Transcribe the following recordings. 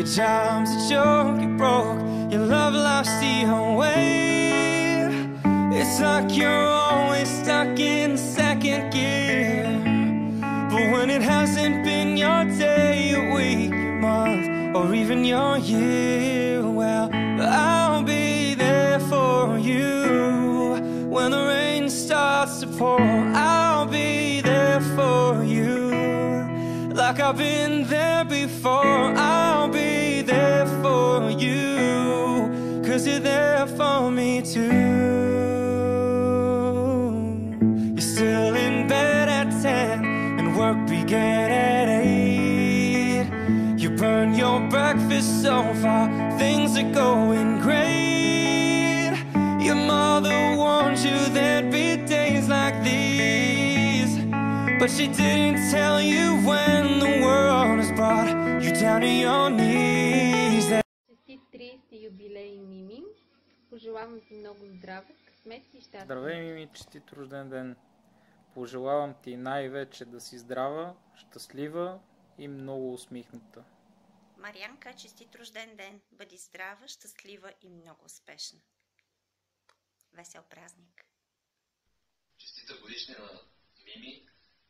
Your time's a joke, you broke, your love life's the way. It's like you're always stuck in second gear. But when it hasn't been your day, your week, your month, or even your year, well, I'll be there for you. When the rain starts to pour, I'll be there for you. Like I've been there before, I'll be there for you. 'Cause you're there for me too. You're still in bed at 10 and work began at 8. You burn your breakfast so far, things are going great. Your mother warned you there'd be days like these, but she didn't tell you when the world has brought you down to your knees. Честит 30 юбилей, Мими. Пожелавам ти много здраве, късмет и щастие. Здравей, Мими, честит рожден ден. Пожелавам ти най-вече да си здрава, щастлива и много усмихната. Марианка, честит рожден ден. Бъди здрава, щастлива и много успешна. Весел празник! Честита годишнина, Мими,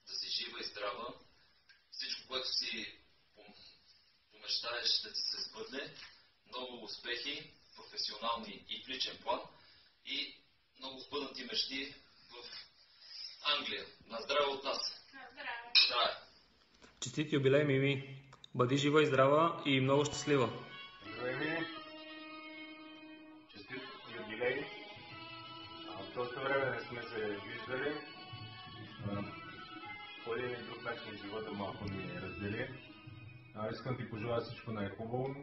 да си жива и здрава. Всичко, което си помещаеш, да ти се сбъдне. Много успехи, професионални и в личен план. И много впънати мечти в Англия. На здраве от нас! Здраве! Честит юбилей, Мими! Бъди жива и здрава и много щастлива! Здравей, Мими! Честит юбилей! В този време не сме се виждали. По един или друг начин живота малко ни раздели. Искам ти пожелая всичко най-хубаво.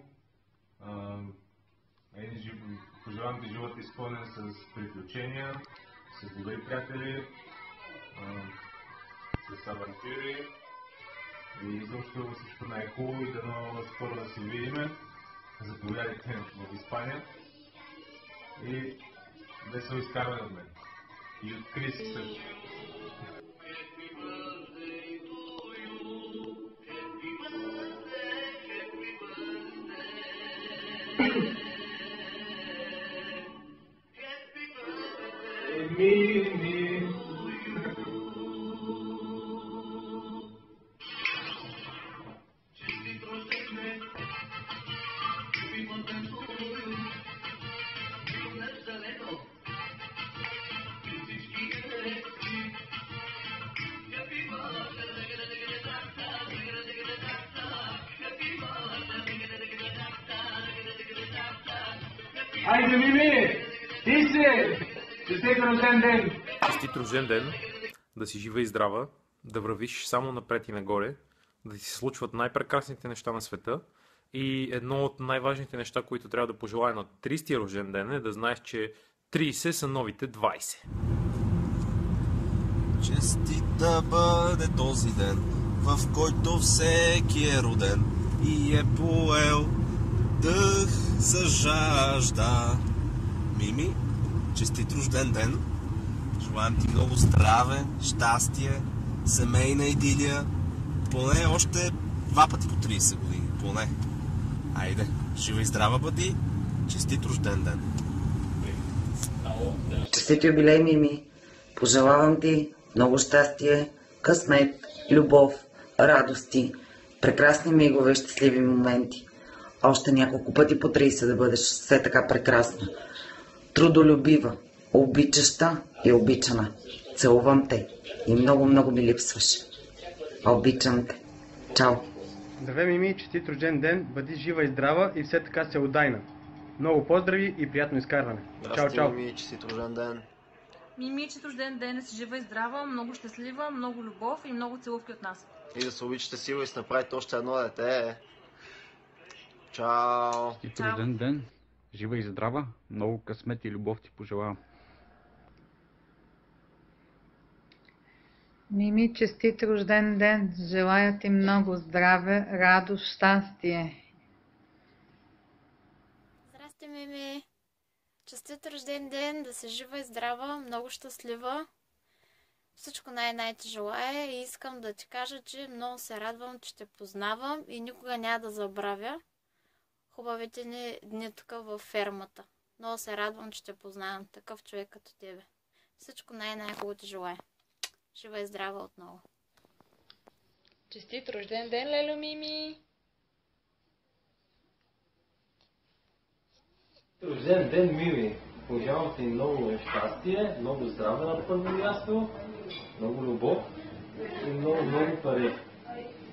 Пожелавам ти живот изпълнен с приключения, с добри приятели, с авантюри. И изобщо всичко най-хубаво и дано скоро да се видиме. Заповядайте в Испания. И весело изкарване от мен. И от Крис също. Айде, Мими! Ти си! Честит рожден ден! Честит рожден ден! Да си жива и здрава, да вървиш само напред и нагоре, да ти се случват най-прекрасните неща на света и едно от най-важните неща, които трябва да пожелая на 30-ти рожден ден е да знаеш, че 30 са новите 20. Честит да бъде този ден, в който всеки е роден и е поел дъх за жажда. Мими, честит рожден ден! Желаем ти много здраве, щастие, семейна идилия, поне още 2 пъти по 30 години, поне. Айде, жива и здрава бъди, честит рожден ден! Честит юбилей, Мими! Пожелавам ти много щастие, късмет, любов, радости, прекрасни мигове, щастливи моменти. Още няколко пъти по 30 да бъдеш все така прекрасна. Трудолюбива, обичаща и обичана. Целувам те и много ми липсваш. Обичам те. Чао! Здравей, Мими, честит рожден ден, бъди жива и здрава и все така целодайна. Много поздрави и приятно изкарване. Чао! Мими, честит рожден ден. Мими, честит рожден ден, да си жива и здрава, много щастлива, много любов и много целувки от нас. И да се обичате сила и си направите още едно дете. Чао! Честит рожден ден, жива и здрава, много късмет и любов ти пожелавам. Мими, честит рожден ден, желая ти много здраве, радост, щастие. Здрасти, Мими! Честит рожден ден, да си жива и здрава, много щастлива. Всичко най-най ти желая и искам да ти кажа, че много се радвам, че те познавам и никога няма да забравя хубавите ни дни тук във фермата. Много се радвам, че те познавам. Такъв човек като тебе. Всичко най-хубаво ти желая. Жива и здрава отново. Честит рожден ден, Лело Мими! Рожден ден, Мими! Пожелавам ти много щастие, много здраве на първо място, много любов и много пари.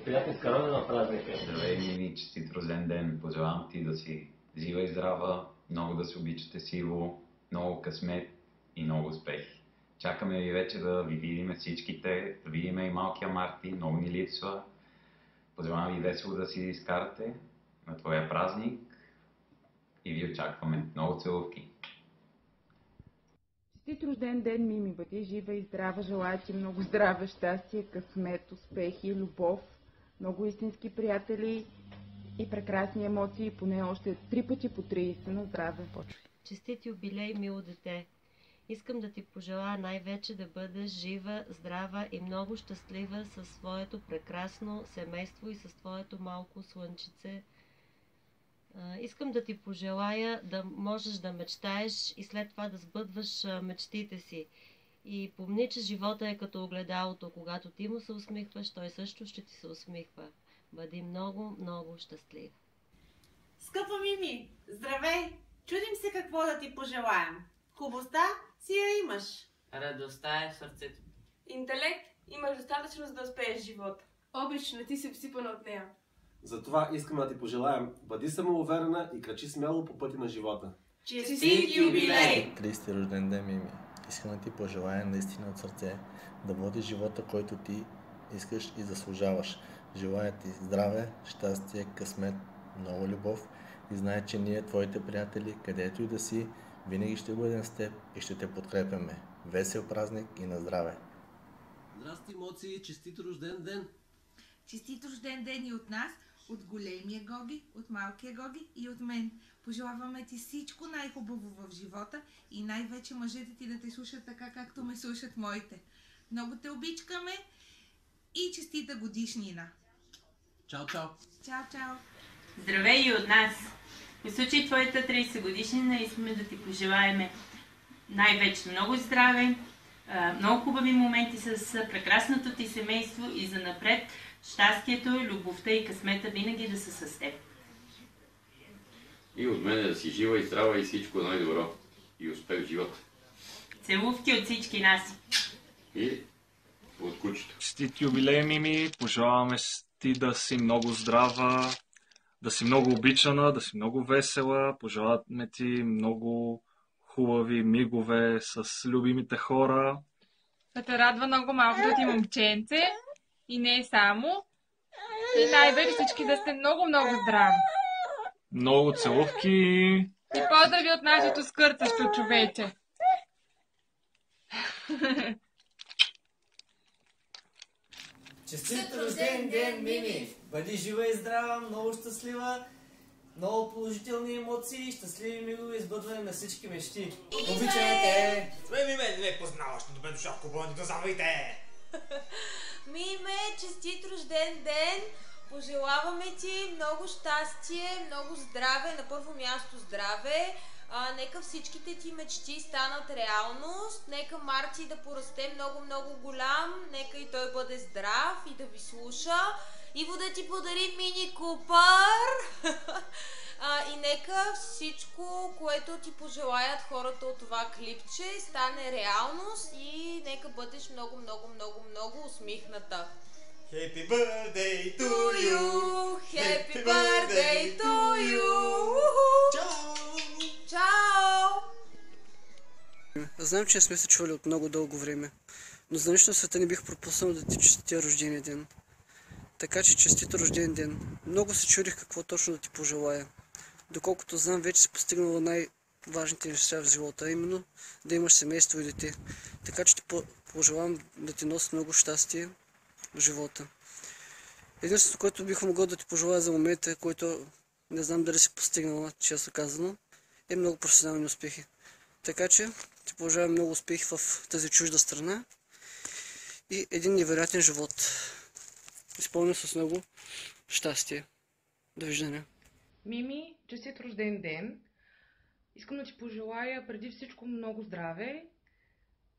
Приятно изкарване на празника. Здравей, Мими! Честит рожден ден! Пожелавам ти да си жива и здрава, много да се обичате сило, много късмет и много успехи. Чакаме ви вече да ви видим всичките, да видим и малкия Марти, много ни липсва. Пожелавам ви весело да си изкарате на твоя празник и ви очакваме. Много целувки! Честит рожден ден, Мими! Бъди жива и здрава, желая ти много здраве, щастие, късмет, успехи, любов, много истински приятели и прекрасни емоции, поне още 3 пъти по 30 на здраве. Честит юбилей, мило дете! Искам да ти пожелая най-вече да бъдеш жива, здрава и много щастлива със своето прекрасно семейство и с твоето малко слънчице. Искам да ти пожелая да можеш да мечтаеш и след това да сбъдваш мечтите си. И помни, че живота е като огледалото. Когато ти му се усмихваш, той също ще ти се усмихва. Бъди много, много щастлив. Скъпа Мими, здравей! Чудим се какво да ти пожелаем. Хубостта си я имаш. Радостта е в сърцето. Интелект имаш достатъчно, за да успееш живота. Обич не ти се всипана от нея. Затова искаме да ти пожелаем, бъди самоуверена и крачи смело по пътя на живота. Честит юбилей! 30 рожден ден, Мими! Искам да ти пожелая наистина от сърце да водиш живота, който ти искаш и заслужаваш. Желая ти здраве, щастие, късмет, много любов и знай, че ние, твоите приятели, където и да си, винаги ще бъдем с теб и ще те подкрепяме. Весел празник и на здраве! Здрасти, Моци! Честит рожден ден! Честит рожден ден и от нас, от големия Гоги, от малкия Гоги и от мен. Пожелаваме ти всичко най-хубаво в живота и най-вече мъжете ти да те слушат така, както ме слушат моите. Много те обичкаме и честита годишнина! Чао, чао! Чао, чао! Здравей и от нас! В случай твоята 30 годишнина искаме да ти пожелаем най-вече много здраве, много хубави моменти с прекрасното ти семейство и занапред щастието, любовта и късмета винаги да са с теб. И от мене да си жива и здрава и всичко най-добро. И успех в живота. Целувки от всички нас. И от кучето. Честит юбилей, Мими! Пожелаваме ти да си много здрава, да си много обичана, да си много весела. Пожелаваме ти много хубави мигове с любимите хора. Да те радва много малкото ти момченце и не само. И най-вече всички да сте много, много здрави. Много целувки. И поздрави от нашето скърцащо човече. Честит рожден ден, Мими! Бъди жива и здрава, много щастлива, много положителни емоции, щастливи мигове, избъдване на всички мечти. Обичаме те! Миме, не познаваш, но добре дошъл в Кубони, да завайте! Миме, честит рожден ден! Пожелаваме ти много щастие, много здраве, на първо място здраве. Нека всичките ти мечти станат реалност, нека Марти да порасте много голям, нека и той бъде здрав и да ви слуша. Иво да ти подари мини Купър и нека всичко, което ти пожелаят хората от това клипче, стане реалност и нека бъдеш много усмихната. Happy birthday to you! Happy birthday to you! Чао! Чао! Знам, че сме се чували от много дълго време, но за нищо в света не бих пропуснал да ти честитя рождения ден. Така че честит рожден ден. Много се чудих какво точно да ти пожелая. Доколкото знам, вече си постигнала най-важните неща в живота, именно да имаш семейство и дете. Така че ти пожелавам да ти носи много щастие в живота. Единственото, което бих могъл да ти пожелая за момента, който не знам дали си постигнала, често казано, е много професионални успехи. Така че ти пожелавам много успехи в тази чужда страна и един невероятен живот. Изпълнен с много щастие. Довиждане. Мими, честит рожден ден! Искам да ти пожелая преди всичко много здраве,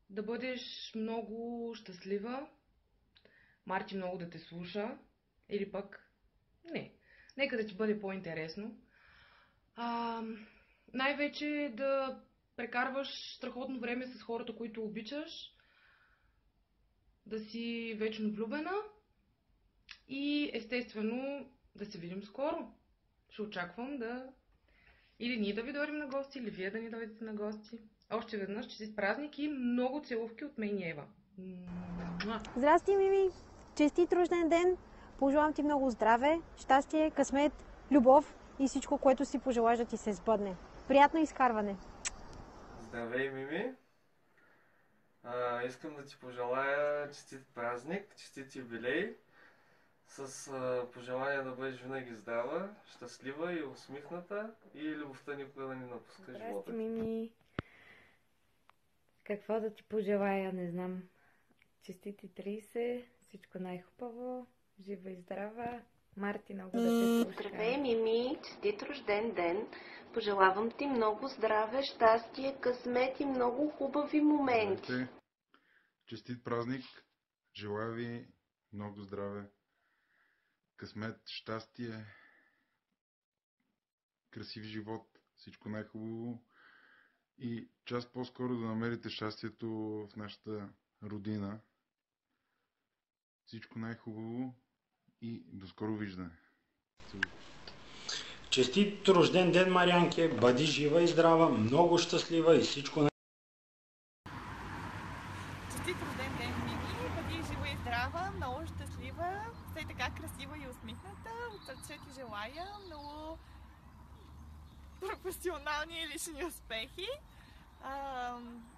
да бъдеш много щастлива, Марти много да те слуша, или пък не, нека да ти бъде по-интересно. Най-вече да прекарваш страхотно време с хората, които обичаш, да си вечно влюбена и естествено да се видим скоро. Ще очаквам или ние да ви дойдем на гости, или вие да ни дойдете на гости. Още веднъж честит празник и много целувки от мен и Ева. Здрасти, Мими! Честит рожден ден! Пожелавам ти много здраве, щастие, късмет, любов и всичко, което си пожелаш да ти се сбъдне. Приятно изкарване! Здравей, Мими! Искам да ти пожелая честит празник, честит юбилей, с пожелание да бъдеш винаги здрава, щастлива и усмихната и любовта никога да ни напуска живота. Здрасти, Мими! Какво да ти пожелая, не знам. Честити 30, всичко най-хубаво, жива и здрава. Марти, много да те слуша. Здравей, Мими! Честит рожден ден! Пожелавам ти много здраве, щастие, късмет и много хубави моменти. Здравейте! Честит празник! Желая ви много здраве, късмет, щастие, красив живот, всичко най-хубаво и час по-скоро да намерите щастието в нашата родина. Всичко най-хубаво и до скоро виждане. Честит рожден ден, Марианке! Бъди жива и здрава, много щастлива и всичко Честит рожден ден, Мими! Бъди жива и здрава, много щастлива, все така красива и усмихната. От сърце ти желая много професионални и лични успехи.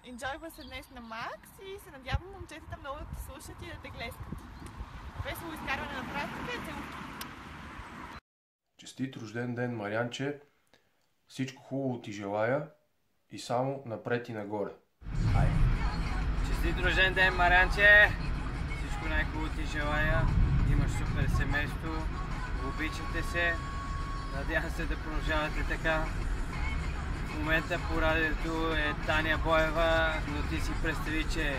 Енджойва се днес на Макс и се надявам момчетата много да те слушат и да те глескат. Весело изкарване на празника и целувки! Честит рожден ден, Марианче! Всичко хубаво ти желая и само напред и нагоре. Честит рожден ден, Марианче! Всичко най-хубаво ти желая. Имаш супер семейство. Обичате се. Надявам се да продължавате така. В момента по радиото е Таня Боева, но ти си представи, че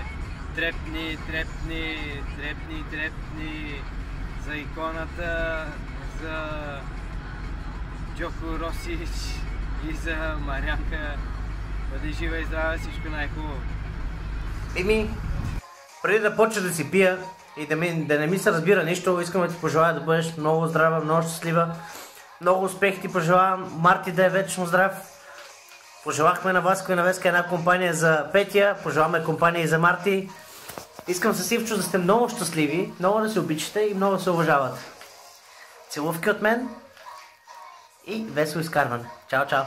трепни за иконата, за Джоко Росич и за Марианка. Бъди жива и здрава, всичко най-хубаво. Мими, преди да почна да си пия и да не ми се разбира нищо, искам да ти пожелая да бъдеш много здрава, много щастлива. Много успех ти пожелавам. Марти да е вечно здрав. Пожелахме на Васко и на Веска една компания за Петя. Пожелаваме компания и за Марти. Искам със Ивчо да сте много щастливи, много да се обичате и много да се уважавате. Целувки от мен и весело изкарване. Чао, чао!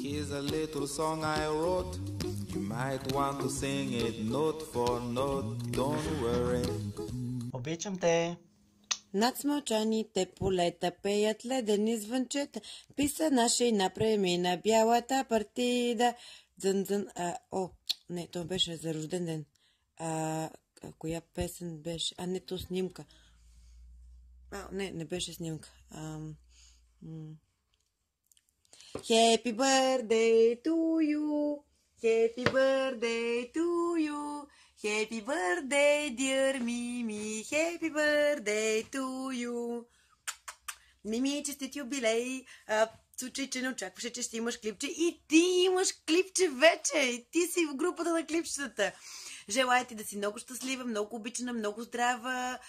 Here's a little song I wrote. You might want to sing it note for note. Don't worry. Обичам те! Над смълчаните полета пеят ледени звънчета. Писа наша и напремина бялата партида. Дзън-дзън, не, то беше за рожден ден. Коя песен беше? Не, то снимка. Не беше снимка. Happy birthday to you. Happy birthday to you. Happy birthday, dear Mimi. Happy birthday to you. Мими, честит юбилей. В случай, че не очакваше, че ще имаш клипче. И ти имаш клипче вече. И ти си в групата на клипчетата. Желая ти да си много щастлива, много обичана, много здрава.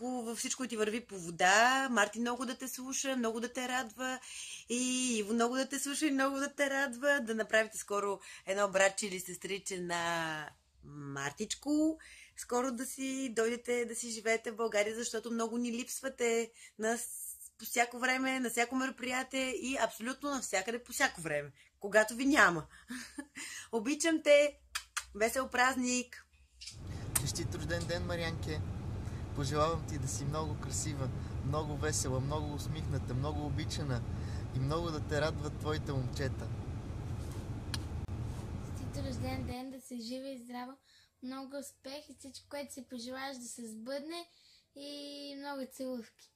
Във всичко ти върви по вода. Марти много да те слуша, много да те радва. И Иво много да те слуша и много да те радва. Да направите скоро едно братче или сестриче на Мартичко. Скоро да си дойдете, да си живеете в България, защото много ни липсвате на по всяко време, на всяко мероприятие и абсолютно навсякъде по всяко време, когато ви няма. Обичам те! Весел празник! Честит рожден ден, Марианке! Пожелавам ти да си много красива, много весела, много усмихната, много обичана и много да те радват твоите момчета. Честит рожден ден, да си жива и здрава, много успех и всичко, което си пожелаеш да се сбъдне и много целувки.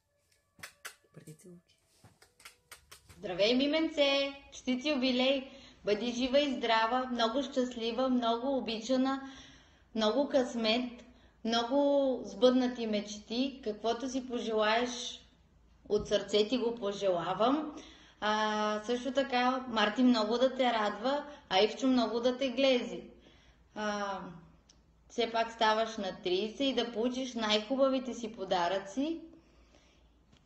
Преди целувки. Здравей, мименце! Честит юбилей! Бъди жива и здрава, много щастлива, много обичана, много късмет, много сбъднати мечти. Каквото си пожелаеш от сърце ти го пожелавам. Също така Марти много да те радва, а Ивчо много да те глези. Все пак ставаш на 30 и да получиш най-хубавите си подаръци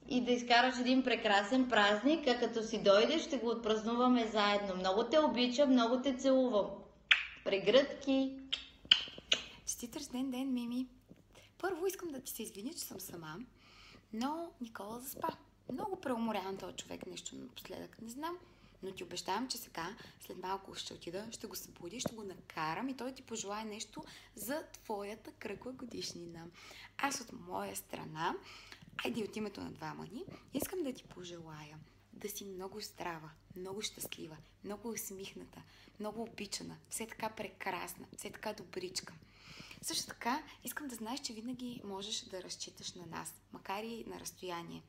и да изкараш един прекрасен празник, а като си дойдеш ще го отпразнуваме заедно. Много те обичам, много те целувам. Прегръдки! Честит рожден ден, Мими! Първо искам да ти се извиня, че съм сама, но Никола заспа. Много преуморявам този човек, нещо напоследък, не знам. Но ти обещавам, че сега, след малко ще отида, ще го събудя, ще го накарам и той ти пожелае нещо за твоята кръгла годишнина. Аз от моя страна, айде от името на двама ни, искам да ти пожелая да си много здрава, много щастлива, много усмихната, много обичана, все така прекрасна, все така добричка. Също така, искам да знаеш, че винаги можеш да разчиташ на нас, макар и на разстояние.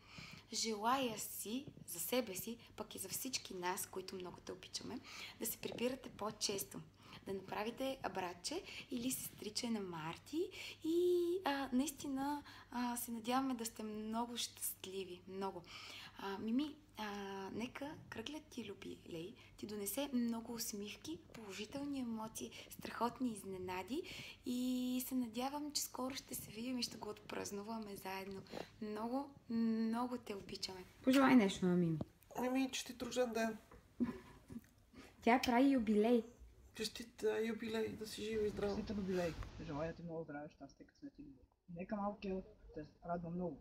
Желая си за себе си, пък и за всички нас, които много те обичаме, да се прибирате по-често, да направите братче или сестриче на Марти и наистина се надяваме да сте много щастливи, много. Мими, нека кръглят ти юбилей ти донесе много усмивки, положителни емоции, страхотни изненади и се надявам, че скоро ще се видим и ще го отпразнуваме заедно. Много, много те обичаме. Пожелай нещо на Мими. Мими, честит рожден ден. Тя прави юбилей. Честит юбилей, да си жива и здрава. Честит юбилей. Желая ти много здраве, щастие, късмет и любов. Нека малкия те радва много.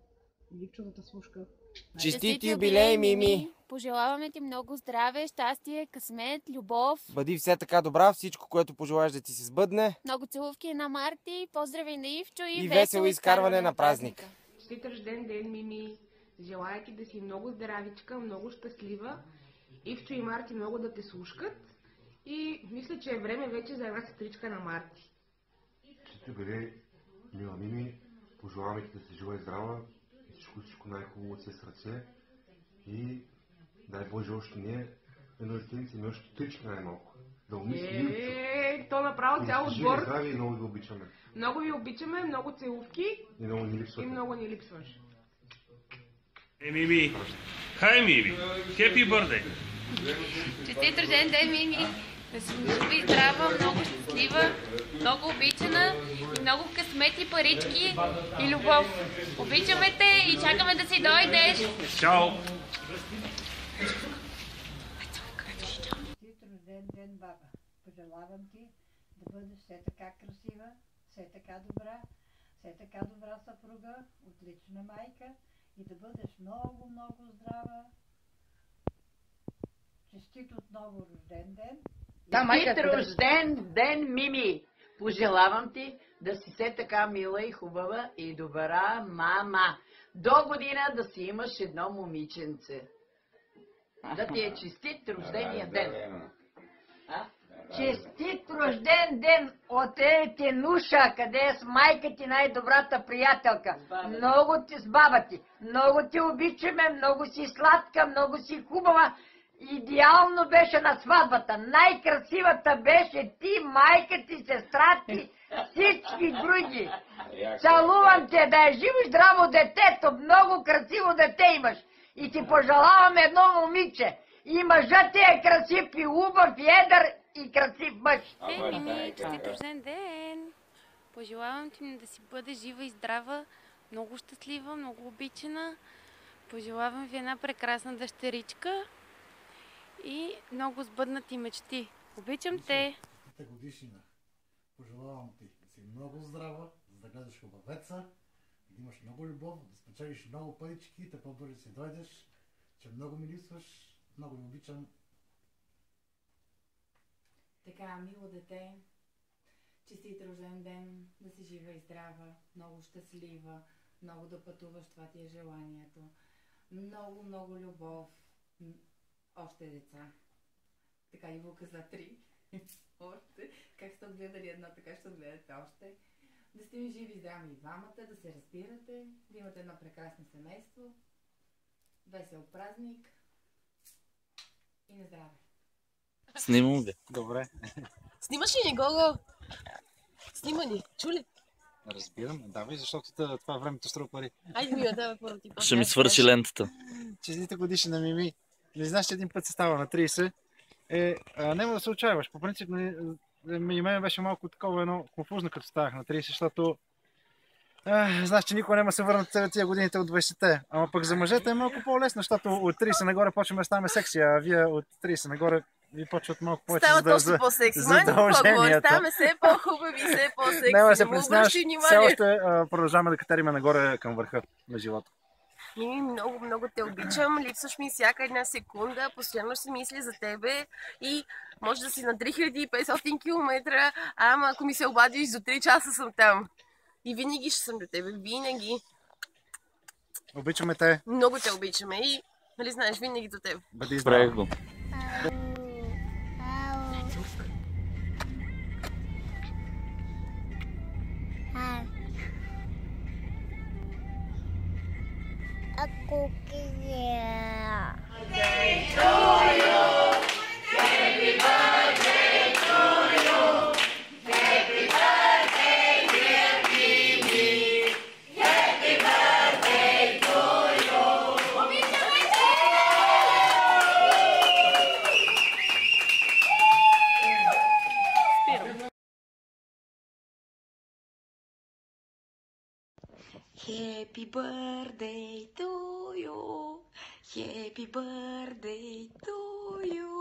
И Ивчо да те слушка. Честит юбилей, Мими! Пожелаваме ти много здраве, щастие, късмет, любов. Бъди все така добра, всичко, което пожелаеш да ти се сбъдне. Много целувки на Марти, поздрави на Ивчо и весело изкарване на празника. Честит рожден ден, Мими! Желая ти да си много здравичка, много щастлива. Ивчо и Марти много да те слушкат. И мисля, че е време вече за една сестричка на Марти. Честит юбилей, мила Мими! Пожелаваме ти да си жива и здрава. Всичко най-хубаво от все сърце и дай Боже още ние едно детенце и още тъчка най-малко. Да умисли то направо цял отбор. Живи здрави и много ви обичаме. Много ви обичаме, много целувки и много ни липсвате. И много ни липсваш. Мими! Хай, Мими! Happy birthday! Честит рожден ден, Мими! Да си жива и здрава, много щастлива, много обичана и много късмет и парички и любов. Обичаме те и чакаме да си дойдеш. Чао! Честит рожден ден, баба. Пожелавам ти да бъдеш все така красива, все така добра, все така добра съпруга, отлична майка и да бъдеш много, много здрава. Честит отново рожден ден. Честит рожден ден, Мими! Пожелавам ти да си все така мила и хубава и добра мама. До година да си имаш едно момиченце. Да ти е честит рождения ден. Честит рожден ден от Тенуша, къде е с майка ти най-добрата приятелка. Много ти с баба ти. Много ти обичаме, много си сладка, много си хубава. Идеално беше на сватбата. Най-красивата беше ти, майка ти, сестра ти, всички други. Целувам те, да е живо и здраво детето. Много красиво дете имаш. И ти пожелавам едно момиче. И мъжът ти е красив и убав, и едър и красив мъж. Мими, честит рожден ден! Пожелавам ти да си бъде жива и здрава, много щастлива, много обичана. Пожелавам ви една прекрасна дъщеричка и много сбъднати мечти. Обичам те! Годишнина. Пожелавам ти да си много здрава, за да гледаш хубавеца да имаш много любов, да спечелиш много парички, да по-бързо си дойдеш, че много ми липсваш, много ви обичам. Така, мило дете, честит рожден ден, да си жива и здрава, много щастлива, много да пътуваш, това ти е желанието. Много, много любов, още деца. Така и Вука за 3. Още. Как сте отгледали едно, така ще отгледате още. Да сте живи и здрави и двамата, да се разбирате, да имате едно прекрасно семейство, весел празник и на здраве. Снимам ви. Добре. Снимаш ли ни, Гого? Снима ни, чули? Разбирам, давай, защото това времето струва пари. Айде ми я давай първо ти. Ще ми свърши лентата. Честита годишна на Мими. Не знаеш, че един път се става на 30. Няма да се отчаиваш. По принцип, и мен беше малко такова едно конфузно, като ставах на 30, защото знаеш, че никога няма да се върнат целите тия годините от 20-те. Ама пък за мъжете е малко по-лесно, защото от 30 нагоре почваме да ставаме секси, а вие от 30 нагоре ви почват малко повече за по-секси. задълженията. Ставаме все по-хубави, все по-секси. Няма да се признаваш, все още продължаваме да катериме нагоре към върха на живота. Мими, много, много те обичам. Липсваш ми всяка една секунда. Постоянно ще мисля за тебе и може да си на 3500 км, ама ако ми се обадиш, за 3 часа съм там. И винаги ще съм до тебе. Винаги. Обичаме те. Много те обичаме и, нали знаеш, винаги до теб. Бъди здрав. Aku kira. Birthday to you. Happy birthday to you. Happy birthday, dear Mimi. Happy birthday to you. Happy birthday to you. Happy birthday to you.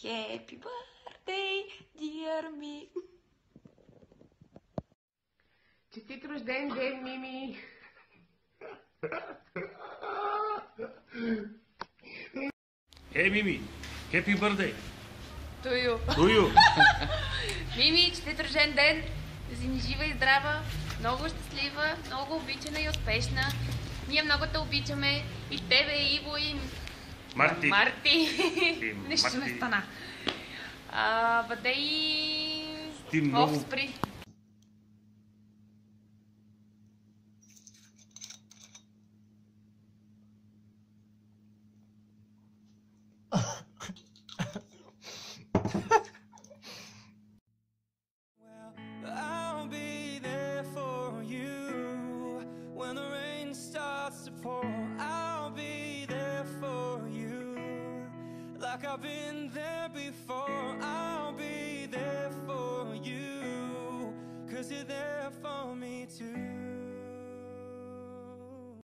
Happy birthday, dear me. Честит рожден ден, Мими! Hey Mimi, happy birthday! To you. To you. Мими, честит рожден ден! Да си ни жива и здрава, много щастлива, много обичана и успешна. Ние много те обичаме и тебе, и Иво, и Марти. Нещо ме стана. Бъдей... Ти много... Спри. I'll be there for you when the rain starts to pour. I'll be there for you like I've been there before. I'll be there for you 'cause you're there for me too.